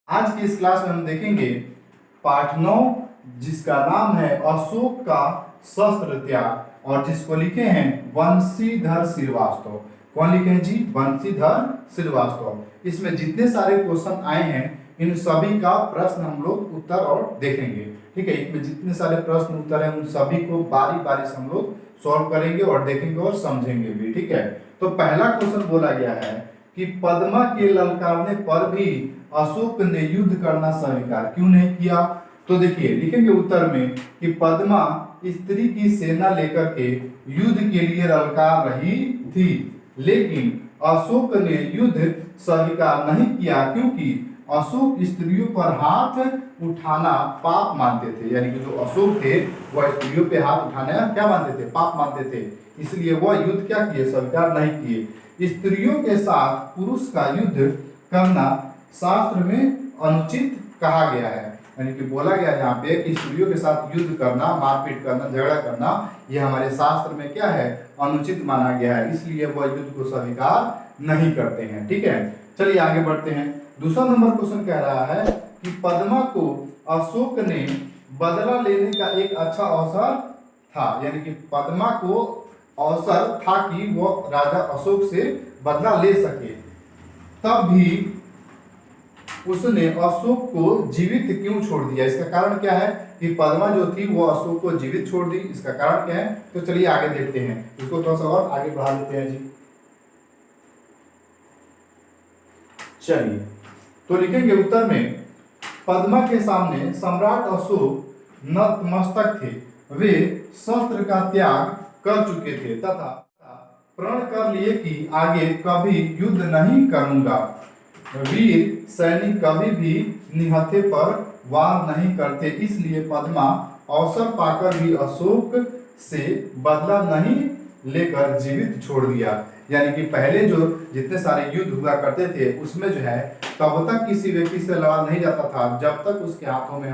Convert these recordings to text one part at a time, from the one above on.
आज की इस क्लास में हम देखेंगे पाठ 9, जिसका नाम है अशोक का शस्त्र त्याग, और जिसको लिखे हैं बंशीधर श्रीवास्तव। कौन लिखे हैं जी? बंशीधर श्रीवास्तव। इसमें जितने सारे क्वेश्चन आए हैं इन सभी का प्रश्न हम लोग उत्तर और देखेंगे। ठीक है, इसमें जितने सारे प्रश्न उत्तर हैं उन सभी को बारी बारी से हम लोग सॉल्व करेंगे और देखेंगे और समझेंगे भी। ठीक है, तो पहला क्वेश्चन बोला गया है कि पद्मा के ललकारने पर भी अशोक ने युद्ध करना स्वीकार क्यों नहीं किया। तो देखिए लिखेंगे उत्तर में कि पद्मा स्त्री की सेना लेकर के युद्ध के लिए ललकार रही थी, लेकिन अशोक ने युद्ध स्वीकार नहीं किया क्योंकि अशोक स्त्रियों पर हाथ उठाना पाप मानते थे। यानी कि जो अशोक थे वह स्त्रियों पे हाथ उठाना क्या मानते थे? पाप मानते थे। इसलिए वह युद्ध क्या किए? स्वीकार नहीं किए। स्त्रियों के साथ पुरुष का युद्ध करना शास्त्र में अनुचित कहा गया है। यानी कि बोला गया यहाँ पे कि स्त्रियों के साथ युद्ध करना, मारपीट करना, झगड़ा करना, यह हमारे शास्त्र में क्या है? अनुचित माना गया है। इसलिए वह युद्ध को स्वीकार नहीं करते हैं। ठीक है, चलिए आगे बढ़ते हैं। दूसरा नंबर क्वेश्चन कह रहा है कि पद्मा को अशोक ने बदला लेने का एक अच्छा अवसर था। यानी कि पद्मा को अवसर था कि वो राजा अशोक से बदला ले सके, तब भी उसने अशोक को जीवित क्यों छोड़ दिया? इसका कारण क्या है कि पद्मा जो थी वो अशोक को जीवित छोड़ दी। इसका कारण क्या है? तो चलिए आगे देखते हैं, इसको थोड़ा सा और आगे बढ़ा देते हैं जी। चलिए तो लिखेंगे उत्तर में, पद्मा के सामने सम्राट अशोक नतमस्तक थे। वे शस्त्र का त्याग कर चुके थे तथा प्रण कर लिए कि आगे कभी युद्ध नहीं करूंगा। वीर सैनिक कभी भी निहत्थे पर वार नहीं करते, इसलिए पद्मा अवसर पाकर भी अशोक से बदला नहीं लेकर जीवित छोड़ दिया। यानी कि पहले जो जितने सारे युद्ध हुआ करते थे उसमें जो है तब तक किसी व्यक्ति से लड़ा नहीं जाता था जब तक उसके हाथों में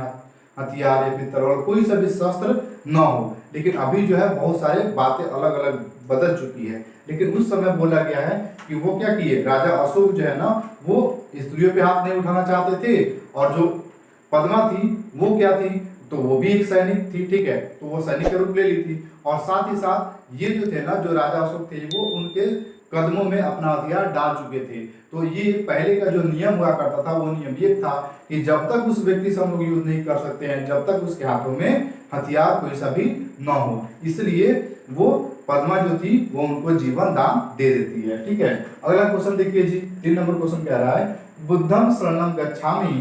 हथियार या फिर तलवार कोई सा भी शस्त्र न हो। लेकिन अभी जो है बहुत सारे बातें अलग अलग बदल चुकी है। लेकिन उस समय बोला गया है कि वो क्या किए? राजा अशोक जो है ना वो स्त्रियों पे हाथ नहीं उठाना चाहते थे, और जो पद्मा थी वो क्या थी? तो वो भी एक सैनिक थी। ठीक है, तो वो सैनिक का रूप ले ली थी, और साथ ही साथ ये जो थे ना जो राजा अशोक थे वो उनके कदमों में अपना हथियार डाल चुके थे। तो ये पहले का जो नियम हुआ करता था वो नियम ये था कि जब तक उस व्यक्ति से हम लोग युद्ध नहीं कर सकते हैं जब तक उसके हाथों में हथियार कोई सा भी न हो। इसलिए वो पद्मा जो थी वो उनको जीवन दान दे देती है। ठीक है, अगला क्वेश्चन देखिए जी। 3 नंबर क्वेश्चन कह रहा है, बुद्धम शरणम गच्छामि,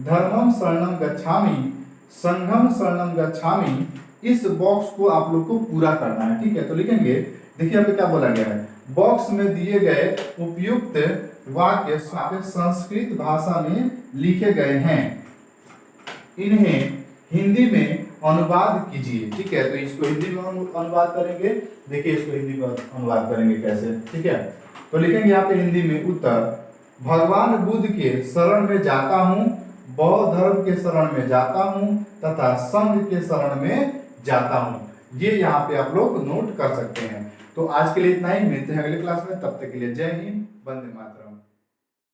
धर्मम शरणम गच्छामि, संघम शरणम गच्छामि। इस बॉक्स को आप लोग को पूरा करना है। ठीक है, तो लिखेंगे, देखिए यहाँ पे क्या बोला गया है, बॉक्स में दिए गए उपयुक्त वाक्य संस्कृत भाषा में लिखे गए हैं, इन्हें हिंदी में अनुवाद कीजिए। ठीक है, तो इसको हिंदी में अनुवाद करेंगे। देखिए इसको हिंदी में अनुवाद करेंगे कैसे। ठीक है, तो लिखेंगे यहाँ पे हिंदी में उत्तर, भगवान बुद्ध के शरण में जाता हूँ, बौद्ध धर्म के शरण में जाता हूँ तथा संघ के शरण में जाता हूँ। ये यहाँ पे आप लोग नोट कर सकते हैं। तो आज के लिए इतना ही, मिलते हैं अगले क्लास में, तब तक के लिए जय हिंद, वंदे मातरम।